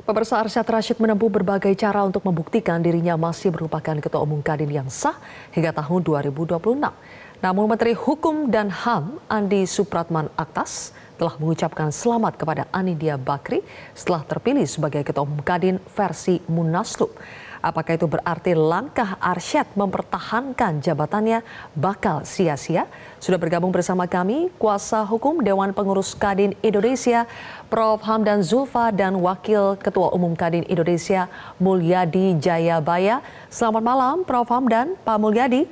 Pemirsa, Arsyad Rashid menempuh berbagai cara untuk membuktikan dirinya masih merupakan Ketua Umum Kadin yang sah hingga tahun 2026. Namun Menteri Hukum dan HAM Andi Supratman Aktas telah mengucapkan selamat kepada Anindya Bakri setelah terpilih sebagai Ketua Umum Kadin versi Munaslup. Apakah itu berarti langkah Arsyad mempertahankan jabatannya bakal sia-sia? Sudah bergabung bersama kami Kuasa Hukum Dewan Pengurus Kadin Indonesia, Prof. Hamdan Zulfa, dan Wakil Ketua Umum Kadin Indonesia, Mulyadi Jayabaya. Selamat malam, Prof. Hamdan, Pak Mulyadi.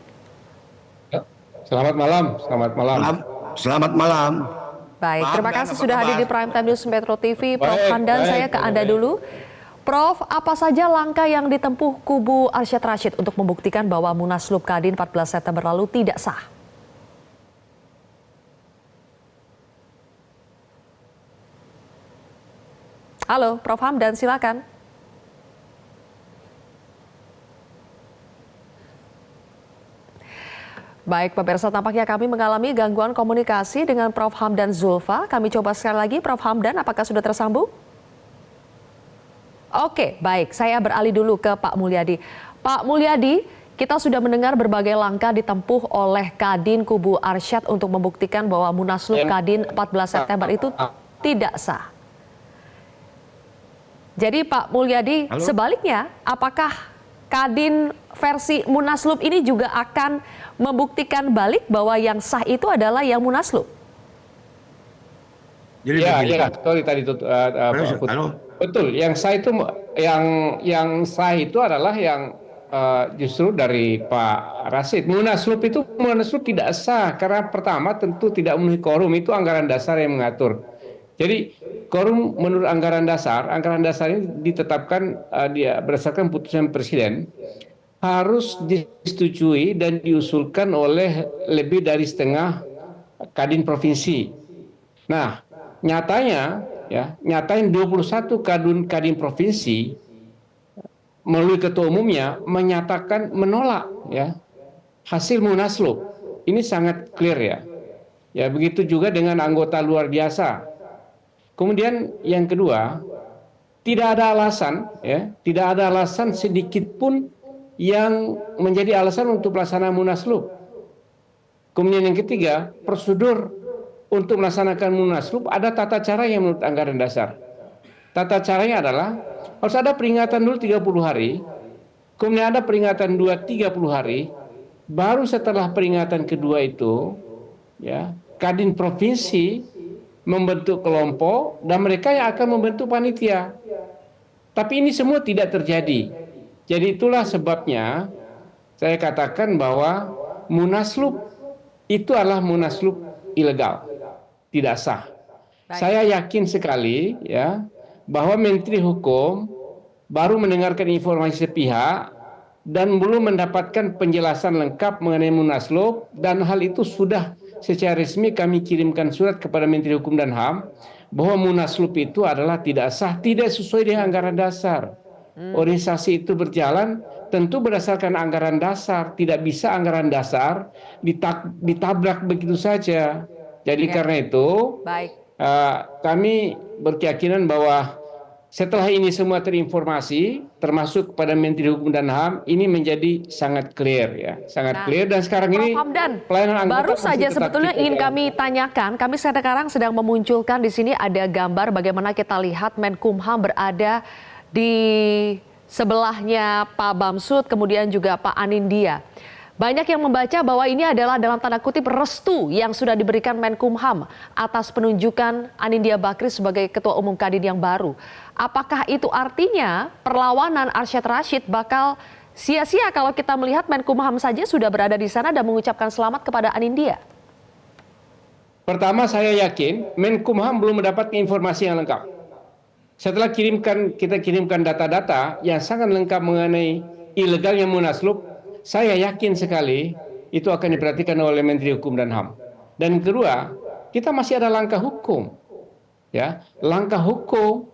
Selamat malam, selamat malam. Selamat malam. Baik, terima kasih sudah hadir di Prime Time News Metro TV. Prof. Hamdan, saya ke Anda dulu. Prof, apa saja langkah yang ditempuh kubu Arsyad Rashid untuk membuktikan bahwa Munaslup Kadin 14 September lalu tidak sah? Halo, Prof. Hamdan, silakan. Baik, pemirsa, tampaknya kami mengalami gangguan komunikasi dengan Prof. Hamdan Zulfa. Kami coba sekali lagi, Prof. Hamdan, apakah sudah tersambung? Oke, baik. Saya beralih dulu ke Pak Mulyadi. Pak Mulyadi, kita sudah mendengar berbagai langkah ditempuh oleh Kadin kubu Arsyad untuk membuktikan bahwa Munaslup Kadin 14 September itu tidak sah. Jadi Pak Mulyadi, sebaliknya, apakah Kadin versi Munaslup ini juga akan membuktikan balik bahwa yang sah itu adalah yang Munaslup? Jadi sorry tadi itu betul. Yang sah itu yang sah itu adalah yang justru dari Pak Rashid. Munaslup tidak sah karena pertama tentu tidak memenuhi quorum, itu anggaran dasar yang mengatur. Jadi quorum menurut anggaran dasar ini ditetapkan berdasarkan putusan Presiden, harus disetujui dan diusulkan oleh lebih dari setengah Kadin provinsi. Nah, nyatanya 21 Kadin provinsi melalui ketua umumnya menyatakan menolak hasil Munaslup. Ini sangat clear ya. Ya, begitu juga dengan anggota luar biasa. Kemudian yang kedua, tidak ada alasan sedikit pun yang menjadi alasan untuk pelaksanaan Munaslup. Kemudian yang ketiga, prosedur untuk melaksanakan Munaslup ada tata cara yang menurut anggaran dasar. Tata caranya adalah harus ada peringatan dulu 30 hari, kemudian ada peringatan 30 hari, baru setelah peringatan kedua itu, Kadin provinsi membentuk kelompok dan mereka yang akan membentuk panitia. Tapi ini semua tidak terjadi. Jadi itulah sebabnya saya katakan bahwa Munaslup itu adalah Munaslup ilegal, tidak sah. Saya yakin sekali bahwa Menteri Hukum baru mendengarkan informasi sepihak dan belum mendapatkan penjelasan lengkap mengenai Munaslup, dan hal itu sudah secara resmi kami kirimkan surat kepada Menteri Hukum dan HAM bahwa Munaslup itu adalah tidak sah, tidak sesuai dengan anggaran dasar. Organisasi itu berjalan tentu berdasarkan anggaran dasar, tidak bisa anggaran dasar ditabrak begitu saja. Jadi karena itu kami berkeyakinan bahwa setelah ini semua terinformasi, termasuk kepada Menteri Hukum dan HAM, ini menjadi sangat clear sangat clear. Dan sekarang ini pelayanan anggota baru saja sebetulnya ingin kami tanyakan. Kami sekarang sedang memunculkan di sini ada gambar bagaimana kita lihat Menkumham berada di sebelahnya Pak Bamsud, kemudian juga Pak Anindya. Banyak yang membaca bahwa ini adalah dalam tanda kutip restu yang sudah diberikan Menkumham atas penunjukan Anindya Bakri sebagai Ketua Umum Kadin yang baru. Apakah itu artinya perlawanan Arsyad Rashid bakal sia-sia kalau kita melihat Menkumham saja sudah berada di sana dan mengucapkan selamat kepada Anindya? Pertama, saya yakin Menkumham belum mendapatkan informasi yang lengkap. Setelah kita kirimkan data-data yang sangat lengkap mengenai ilegalnya Munaslup, saya yakin sekali itu akan diperhatikan oleh Menteri Hukum dan HAM. Dan kedua, kita masih ada langkah hukum. Langkah hukum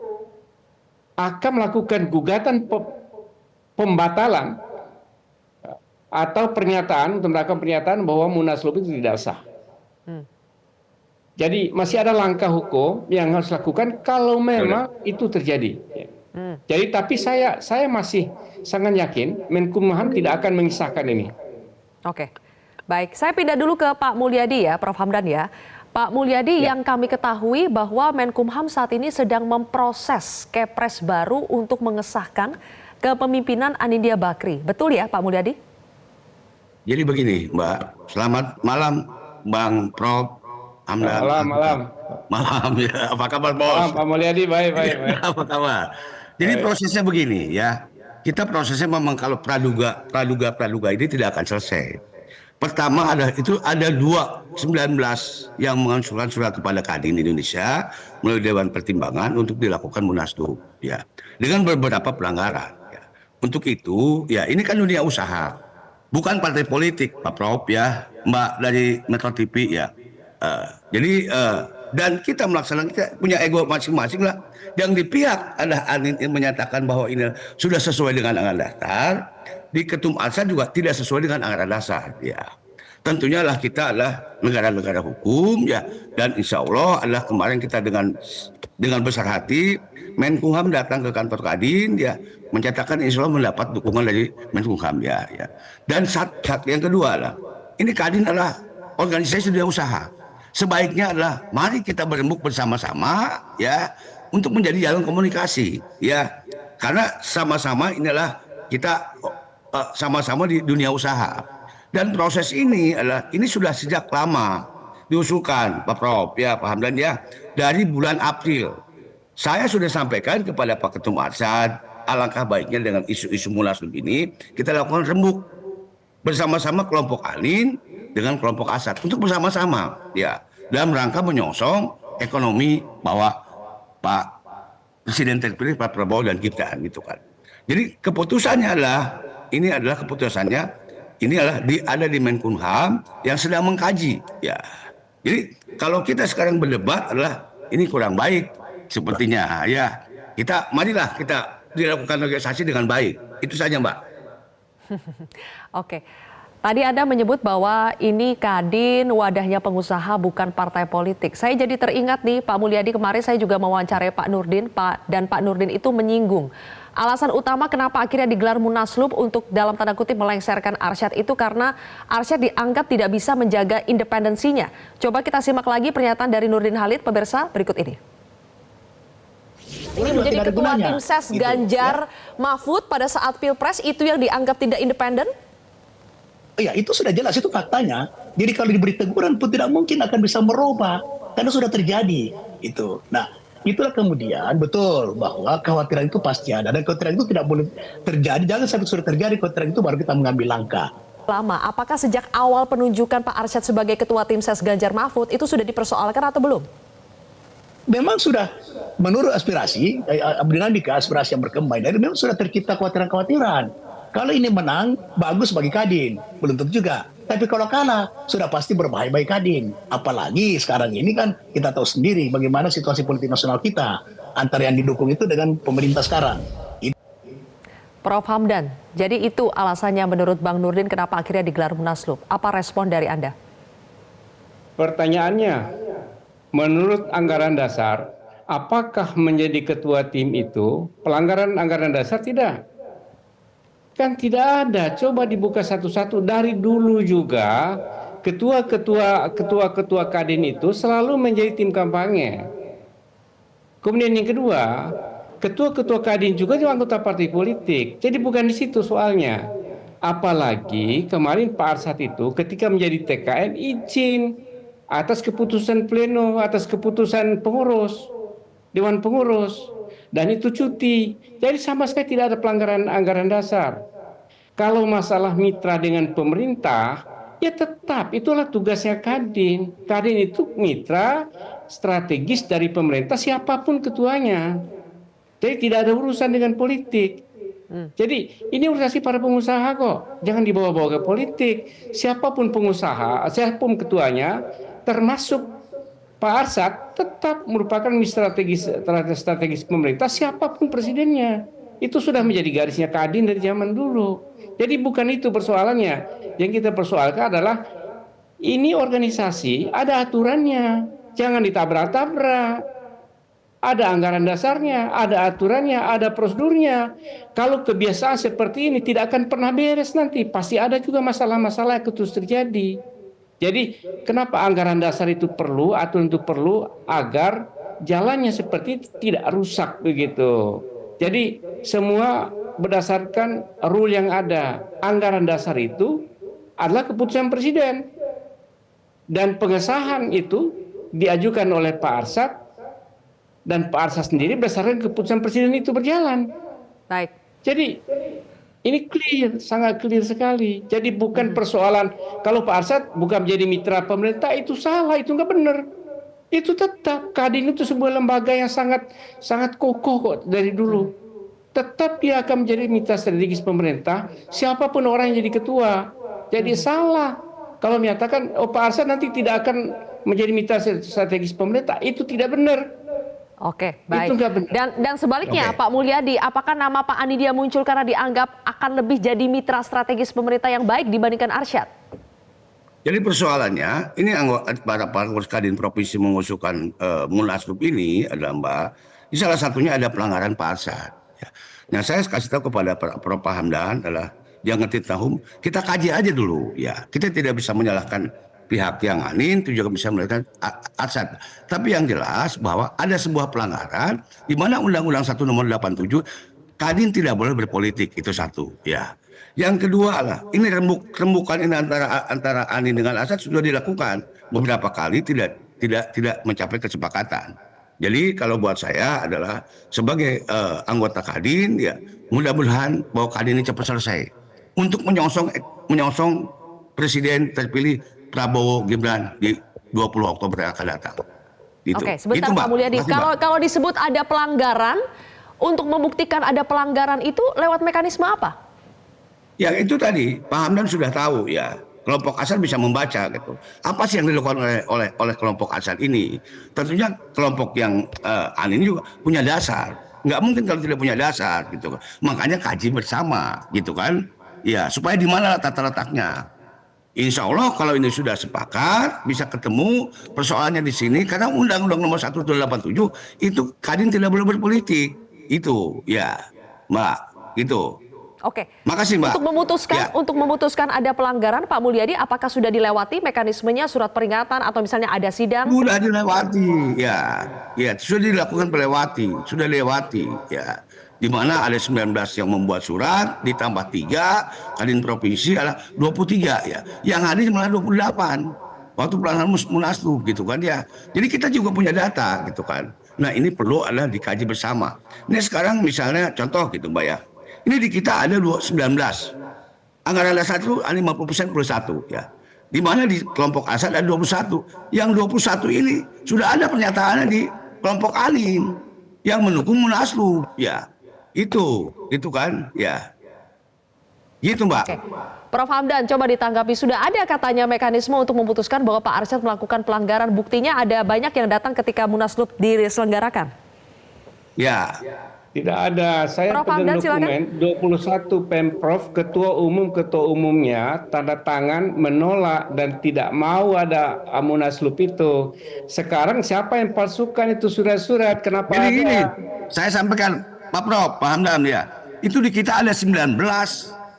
akan melakukan gugatan pembatalan atau pernyataan untuk melakukan pernyataan bahwa Munaslup itu tidak sah. Jadi masih ada langkah hukum yang harus dilakukan kalau memang itu terjadi. Jadi tapi saya masih sangat yakin Menkumham tidak akan mengisahkan ini. Oke, baik. Saya pindah dulu ke Pak Mulyadi ya, Prof. Hamdan ya. Pak Mulyadi, yang kami ketahui bahwa Menkumham saat ini sedang memproses Kepres baru untuk mengesahkan kepemimpinan Anindya Bakri. Betul ya Pak Mulyadi? Jadi begini, Mbak. Selamat malam, Bang Prof. Hamdan. Malam. Malam ya. Apa kabar, Bos? Malam, Pak Mulyadi, baik. Apa kabar? Jadi prosesnya begini ya. Kita prosesnya memang kalau praduga ini tidak akan selesai. Pertama ada 19 yang mengajukan surat kepada Kadin Indonesia melalui Dewan Pertimbangan untuk dilakukan munaslup ya. Dengan beberapa pelanggaran ya. Untuk itu ya ini kan dunia usaha. Bukan partai politik, Pak Prof ya, Mbak dari Metro TV ya. Dan kita melaksanakan, kita punya ego masing-masing lah. Yang di pihak ada Anin yang menyatakan bahwa ini sudah sesuai dengan anggaran dasar, di Ketum Arsa juga tidak sesuai dengan anggaran dasar. Ya, tentunya lah kita adalah negara-negara hukum ya, dan insya Allah adalah kemarin kita dengan besar hati Menkumham datang ke kantor Kadin ya, menyatakan insya Allah mendapat dukungan dari Menkumham ya. Dan satu yang kedua lah, ini Kadin adalah organisasi dunia usaha. Sebaiknya adalah mari kita berembuk bersama-sama ya untuk menjadi jalan komunikasi ya, karena sama-sama inilah kita sama-sama di dunia usaha, dan proses ini sudah sejak lama diusulkan Pak Prof ya, Pak Hamdan ya, dari bulan April. Saya sudah sampaikan kepada Pak Ketum Arsad, alangkah baiknya dengan isu-isu munaslup ini kita lakukan rembuk bersama-sama kelompok Anin dengan kelompok Asad untuk bersama-sama ya, dalam rangka menyongsong ekonomi bahwa Pak Presiden terpilih Pak Prabowo dan Gibran gitu kan. Jadi keputusannya ada di Menkumham yang sedang mengkaji ya. Jadi kalau kita sekarang berdebat adalah ini kurang baik sepertinya ya. Marilah kita dilakukan negosiasi dengan baik. Itu saja, Mbak. Oke. Tadi Anda menyebut bahwa ini Kadin wadahnya pengusaha bukan partai politik. Saya jadi teringat nih Pak Mulyadi, kemarin saya juga mewawancarai Pak Nurdin, dan Pak Nurdin itu menyinggung alasan utama kenapa akhirnya digelar munaslup untuk dalam tanda kutip melengsarkan Arsyad itu karena Arsyad dianggap tidak bisa menjaga independensinya. Coba kita simak lagi pernyataan dari Nurdin Halid, pemirsa, berikut ini. Ini menjadi ketua tim ses Ganjar Mahfud pada saat Pilpres itu yang dianggap tidak independen? Ya itu sudah jelas, itu faktanya. Jadi kalau diberi teguran pun tidak mungkin akan bisa merubah karena sudah terjadi itu. Nah, itulah kemudian betul bahwa kekhawatiran itu pasti ada dan kekhawatiran itu tidak boleh terjadi. Jangan sampai sudah terjadi kekhawatiran itu baru kita mengambil langkah. Lama, apakah sejak awal penunjukan Pak Arsyad sebagai ketua tim ses Ganjar Mahfud itu sudah dipersoalkan atau belum? Memang sudah menurut aspirasi, dinamika aspirasi yang berkembang, dan memang sudah tercipta kekhawatiran-kekhawatiran. Kalau ini menang, bagus bagi Kadin. Belum tentu juga. Tapi kalau kalah, sudah pasti berbahaya bagi Kadin. Apalagi sekarang ini kan kita tahu sendiri bagaimana situasi politik nasional kita. Antara yang didukung itu dengan pemerintah sekarang. Prof. Hamdan, jadi itu alasannya menurut Bang Nurdin kenapa akhirnya digelar munaslup. Apa respon dari Anda? Pertanyaannya, menurut anggaran dasar, apakah menjadi ketua tim itu pelanggaran anggaran dasar? Tidak. Kan tidak ada. Coba dibuka satu-satu. Dari dulu juga ketua-ketua Kadin itu selalu menjadi tim kampanye. Kemudian yang kedua, ketua-ketua Kadin juga anggota partai politik. Jadi bukan di situ soalnya. Apalagi kemarin Pak Arsad itu ketika menjadi TKN izin atas keputusan pleno, atas keputusan pengurus, Dewan Pengurus, dan itu cuti. Jadi sama sekali tidak ada pelanggaran anggaran dasar. Kalau masalah mitra dengan pemerintah, ya tetap itulah tugasnya Kadin. Kadin itu mitra strategis dari pemerintah siapapun ketuanya. Jadi tidak ada urusan dengan politik. Jadi ini urusan para pengusaha kok. Jangan dibawa-bawa ke politik. Siapapun pengusaha, siapapun ketuanya, termasuk Pak Arsad tetap merupakan mitra strategis pemerintah siapapun presidennya. Itu sudah menjadi garisnya Kadin dari zaman dulu. Jadi bukan itu persoalannya. Yang kita persoalkan adalah ini organisasi ada aturannya. Jangan ditabrak-tabrak. Ada anggaran dasarnya, ada aturannya, ada prosedurnya. Kalau kebiasaan seperti ini tidak akan pernah beres nanti. Pasti ada juga masalah-masalah yang terus terjadi. Jadi kenapa anggaran dasar itu perlu, aturan itu perlu agar jalannya seperti itu tidak rusak begitu. Jadi semua berdasarkan rule yang ada. Anggaran dasar itu adalah keputusan presiden. Dan pengesahan itu diajukan oleh Pak Arsyad dan Pak Arsyad sendiri berdasarkan keputusan presiden itu berjalan. Baik. Jadi ini clear, sangat clear sekali. Jadi bukan persoalan kalau Pak Arsyad bukan menjadi mitra pemerintah itu salah, itu nggak benar. Itu tetap Kadin itu sebuah lembaga yang sangat kokoh kok dari dulu. Tetap dia akan menjadi mitra strategis pemerintah, siapapun orang yang jadi ketua. Jadi salah kalau menyatakan Pak Arsyad nanti tidak akan menjadi mitra strategis pemerintah, itu tidak benar. Oke, baik. Itu nggak benar. Dan sebaliknya, Pak Mulyadi, apakah nama Pak Anidia muncul karena dianggap akan lebih jadi mitra strategis pemerintah yang baik dibandingkan Arsyad? Jadi persoalannya, ini para pengurus Kadin provinsi mengusulkan Munaslup ini adalah Mbak, ini salah satunya ada pelanggaran Pak Arsyad. Ya. Nah saya kasih tahu kepada Prof. Hamdan adalah jangan tahu, kita kaji aja dulu ya. Kita tidak bisa menyalahkan pihak yang Anin, itu juga bisa menyalahkan Arsyad. Tapi yang jelas bahwa ada sebuah pelanggaran di mana Undang-Undang 1 Nomor 87 Kadin tidak boleh berpolitik, itu satu ya. Yang kedua lah, ini rembukan ini antara Anin dengan Arsyad sudah dilakukan beberapa kali tidak mencapai kesepakatan. Jadi kalau buat saya adalah sebagai anggota Kadin ya mudah-mudahan bahwa Kadin ini cepat selesai untuk menyongsong Presiden terpilih Prabowo Gibran di 20 Oktober yang akan datang. Gitu. Oke, sebentar Pak Mulyadi. Kalau disebut ada pelanggaran, untuk membuktikan ada pelanggaran itu lewat mekanisme apa? Ya itu tadi Pak Hamdan sudah tahu ya. Kelompok Arsyad bisa membaca gitu. Apa sih yang dilakukan oleh kelompok Arsyad ini? Tentunya kelompok yang Anin juga punya dasar. Nggak mungkin kalau tidak punya dasar gitu. Makanya kaji bersama gitu kan. Ya supaya di mana tata letaknya. Insya Allah kalau ini sudah sepakat bisa ketemu persoalannya di sini karena Undang-Undang Nomor 1 Tahun 87 itu Kadin tidak boleh berpolitik itu ya Mbak gitu. Oke. Makasih Mbak. Untuk memutuskan ada pelanggaran Pak Mulyadi, apakah sudah dilewati mekanismenya surat peringatan atau misalnya ada sidang? Sudah dilewati ya sudah dilakukan sudah dilewati ya. Di mana ada 19 yang membuat surat ditambah 3 Kadin provinsi adalah 23 ya. Yang hadir malah 28 waktu pelaksanaan Munaslup gitu kan ya. Jadi kita juga punya data gitu kan. Nah ini perlu adalah dikaji bersama. Ini sekarang misalnya contoh gitu Mbak ya. Ini di kita ada 19 anggaran dasar itu 50% plus 1 ya. Di mana di kelompok Arsyad ada 21. Yang 21 ini sudah ada pernyataannya di kelompok Anin yang mendukung Munaslup ya. Itu kan ya gitu Mbak. Oke. Prof. Hamdan coba ditanggapi, sudah ada katanya mekanisme untuk memutuskan bahwa Pak Arsyad melakukan pelanggaran, buktinya ada banyak yang datang ketika Munaslup diselenggarakan. Ya tidak ada. Saya Prof. Hamdan, dokumen 21 Pemprov ketua umumnya tanda tangan menolak dan tidak mau ada Munaslup itu. Sekarang siapa yang palsukan itu surat-surat? Kenapa jadi ada? gini saya sampaikan Pak Prof, Pak Hamdan ya. Itu di kita ada 19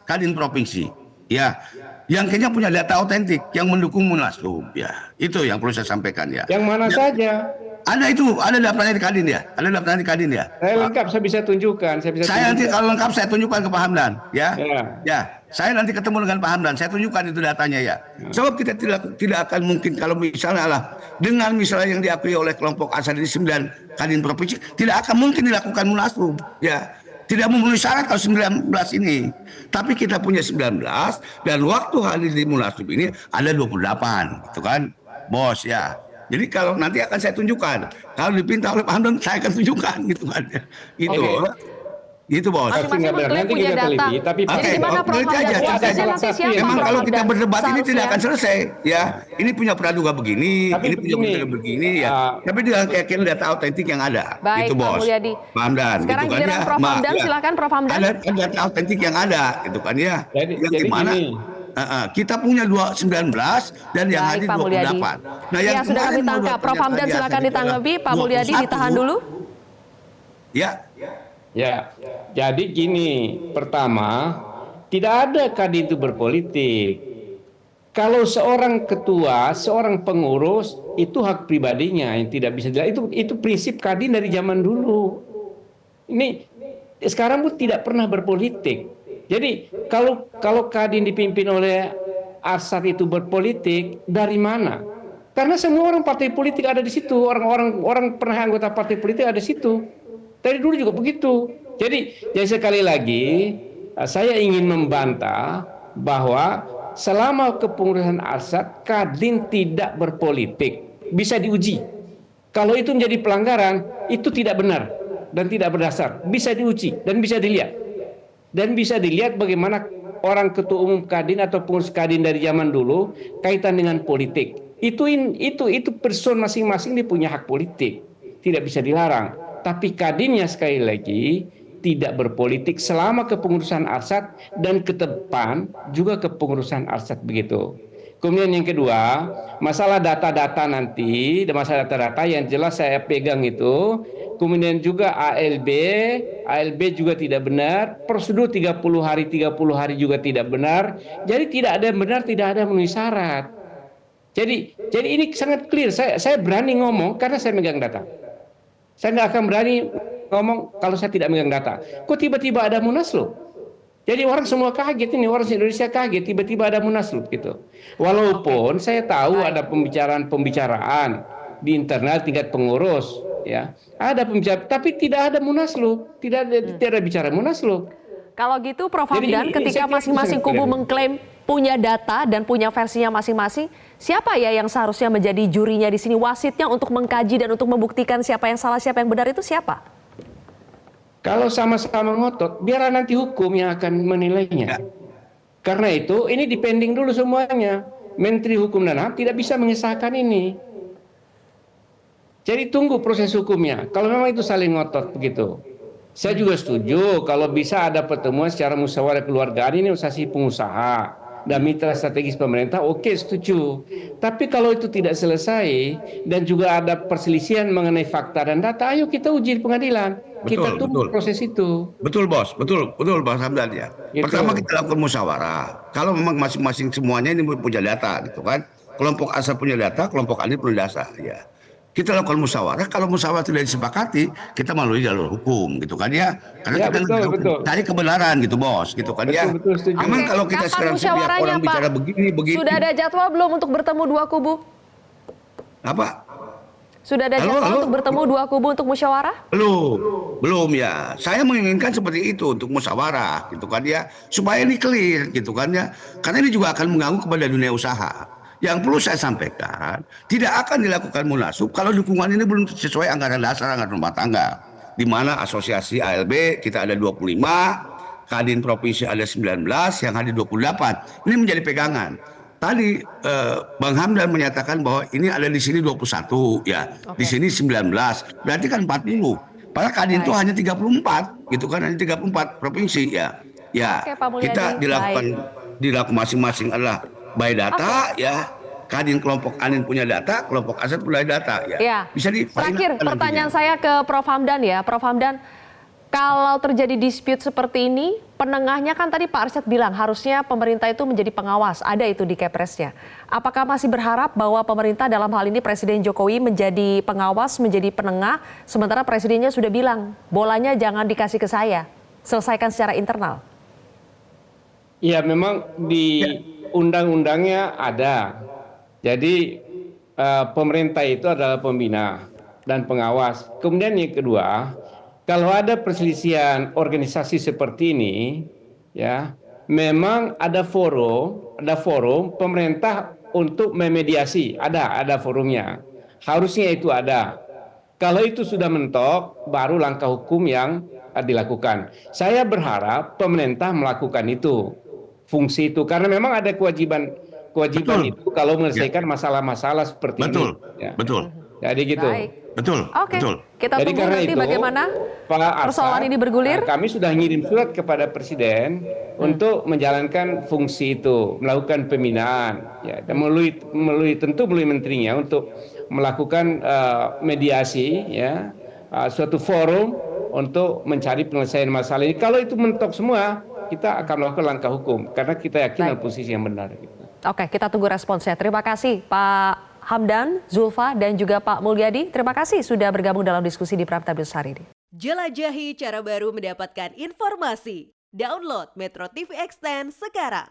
Kadin provinsi. Ya. Yang kayaknya punya data otentik yang mendukung Munaslup ya. Itu yang perlu saya sampaikan ya. Yang mana saja? Ada daftarnya di Kadin ya. Ada daftarnya di Kadin ya. Saya lengkap, saya bisa tunjukkan. Nanti kalau lengkap saya tunjukkan ke Pak Hamdan ya. Ya. Saya nanti ketemu dengan Pak Hamdan, saya tunjukkan itu datanya ya. Sebab kita tidak akan mungkin kalau misalnya lah dengan misalnya yang diakui oleh kelompok Arsyad di 9 Kadin provinsi tidak akan mungkin dilakukan Munaslup ya. Tidak memenuhi syarat kalau 19 ini. Tapi kita punya 19 dan waktu hadir di Munaslup ini ada 28 gitu kan. Bos ya. Jadi kalau nanti akan saya tunjukkan. Kalau dipinta oleh Pak Hamdan saya akan tunjukkan gitu kan. Gitu. Gitu Bos. Masing-masing mengklaim punya data. Tapi jadi di mana Prof. Hamdan prosesnya nanti siapa? Memang kalau kita berdebat ini tidak akan Seharusnya. selesai ya. Ini punya praduga begini, ini punya praduga begini ya. Tapi dengan keyakinan data otentik yang ada. Baik, gitu Pak Bos. Mulyadi. Pak Hamdan. Sekarang gitu kan, giliran ya. Prof. Hamdan, Ya. silakan Prof. Hamdan. Ada data otentik yang ada gitu kan ya. Jadi Dimana gini. kita punya 19 dan yang Baik, hadir Pak Mulyadi. 28. Nah, Ya, yang sudah kami kemarin tangkap. Prof. Hamdan silakan ditanggapi. Pak Mulyadi ditahan dulu. Ya, Ya, jadi gini, pertama, tidak ada Kadin itu berpolitik. Kalau seorang ketua, seorang pengurus, itu hak pribadinya yang tidak bisa itu prinsip Kadin dari zaman dulu. Ini sekarang pun tidak pernah berpolitik. Jadi kalau Kadin dipimpin oleh Arsat itu berpolitik, dari mana? Karena semua orang partai politik ada di situ, orang pernah anggota partai politik ada di situ. Dari dulu juga begitu. Jadi sekali lagi saya ingin membantah bahwa selama kepengurusan Arsat, Kadin tidak berpolitik. Bisa diuji. Kalau itu menjadi pelanggaran, itu tidak benar dan tidak berdasar. Bisa diuji dan bisa dilihat. Dan bisa dilihat bagaimana orang ketua umum Kadin atau pengurus Kadin dari zaman dulu kaitan dengan politik. Itu person masing-masing dia punya hak politik. Tidak bisa dilarang. Tapi Kadinnya sekali lagi tidak berpolitik selama kepengurusan Arsat dan ke depan juga kepengurusan Arsat begitu. Kemudian yang kedua, masalah data-data nanti, masalah data-data yang jelas saya pegang itu. Kemudian juga ALB juga tidak benar, prosedur 30 hari juga tidak benar. Jadi tidak ada yang benar, tidak ada yang memenuhi syarat. Jadi ini sangat clear. Saya berani ngomong karena saya megang data. Saya nggak akan berani ngomong kalau saya tidak megang data. Kok tiba-tiba ada munaslup? Jadi orang semua kaget ini, orang Indonesia kaget tiba-tiba ada munaslup gitu. Walaupun saya tahu ada pembicaraan di internal tingkat pengurus, ya ada pembicaraan, tapi tidak ada munaslup, tidak ada bicara munaslup. Kalau gitu Prof. Hamdan, ketika masing-masing kubu mengklaim punya data dan punya versinya masing-masing, siapa ya yang seharusnya menjadi jurinya di sini, wasitnya untuk mengkaji dan untuk membuktikan siapa yang salah, siapa yang benar itu siapa? Kalau sama-sama ngotot, biar nanti hukum yang akan menilainya. Karena itu, ini dipending dulu semuanya. Menteri Hukum dan HAM tidak bisa mengesahkan ini. Jadi tunggu proses hukumnya. Kalau memang itu saling ngotot begitu. Saya juga setuju kalau bisa ada pertemuan secara musyawarah keluargaan, ini organisasi pengusaha dan mitra strategis pemerintah, oke, setuju. Tapi kalau itu tidak selesai dan juga ada perselisihan mengenai fakta dan data, ayo kita uji di pengadilan. Kita tunggu proses itu. Betul bos, betul Bang Hamdan ya. Gitu. Pertama kita lakukan musyawarah. Kalau memang masing-masing semuanya ini punya data gitu kan. Kelompok A punya data, kelompok A punya data ya. Kita lakukan musyawarah, kalau musyawarah tidak disepakati, kita melalui jalur hukum gitu kan ya. Karena ya, kita cari kebenaran gitu bos, gitu kan ya. Betul, memang kalau kita sekarang setiap orang bicara begini. Sudah ada jadwal belum untuk bertemu dua kubu? Apa? Sudah ada jadwal untuk bertemu dua kubu untuk musyawarah? Belum ya. Saya menginginkan seperti itu untuk musyawarah gitu kan ya, supaya ini clear gitu kan ya. Karena ini juga akan mengganggu kepada dunia usaha. Yang perlu saya sampaikan, tidak akan dilakukan munaslup kalau dukungan ini belum sesuai anggaran dasar anggaran rumah tangga. Di mana asosiasi ALB kita ada 25, Kadin provinsi ada 19, yang ada 28. Ini menjadi pegangan. Tadi Bang Hamdan menyatakan bahwa ini ada di sini 21 ya, di sini 19, berarti kan 40. Padahal Kadin itu hanya 34, gitu kan, hanya 34 provinsi ya. Ya, kita dilakukan masing-masing adalah by data ya. Kadin kelompok Anin punya data, kelompok Arsat punya data ya. Bisa terakhir pertanyaan saya ke Prof. Hamdan ya. Prof. Hamdan, kalau terjadi dispute seperti ini, penengahnya kan tadi Pak Arsyad bilang harusnya pemerintah itu menjadi pengawas, ada itu di Kepresnya. Apakah masih berharap bahwa pemerintah dalam hal ini Presiden Jokowi menjadi pengawas, menjadi penengah, sementara Presidennya sudah bilang, bolanya jangan dikasih ke saya, selesaikan secara internal? Ya memang di undang-undangnya ada. Jadi pemerintah itu adalah pembina dan pengawas. Kemudian yang kedua, kalau ada perselisihan organisasi seperti ini, ya, memang ada forum pemerintah untuk memediasi, ada forumnya. Harusnya itu ada. Kalau itu sudah mentok, baru langkah hukum yang dilakukan. Saya berharap pemerintah melakukan itu, fungsi itu, karena memang ada kewajiban itu kalau menyelesaikan masalah-masalah seperti ini. Betul. Jadi gitu. Baik. Betul. Kita tunggu nanti bagaimana persoalan ini bergulir. Kami sudah ngirim surat kepada Presiden untuk menjalankan fungsi itu, melakukan pembinaan, ya, dan tentu melalui menterinya untuk melakukan mediasi, ya, suatu forum untuk mencari penyelesaian masalah ini. Kalau itu mentok semua, kita akan melakukan langkah hukum karena kita yakin dalam posisi yang benar. Oke, kita tunggu responsnya. Terima kasih Pak Hamdan, Zulfa, dan juga Pak Mulyadi. Terima kasih sudah bergabung dalam diskusi di Prime Time News hari ini. Jelajahi cara baru mendapatkan informasi. Download Metro TV Extend sekarang.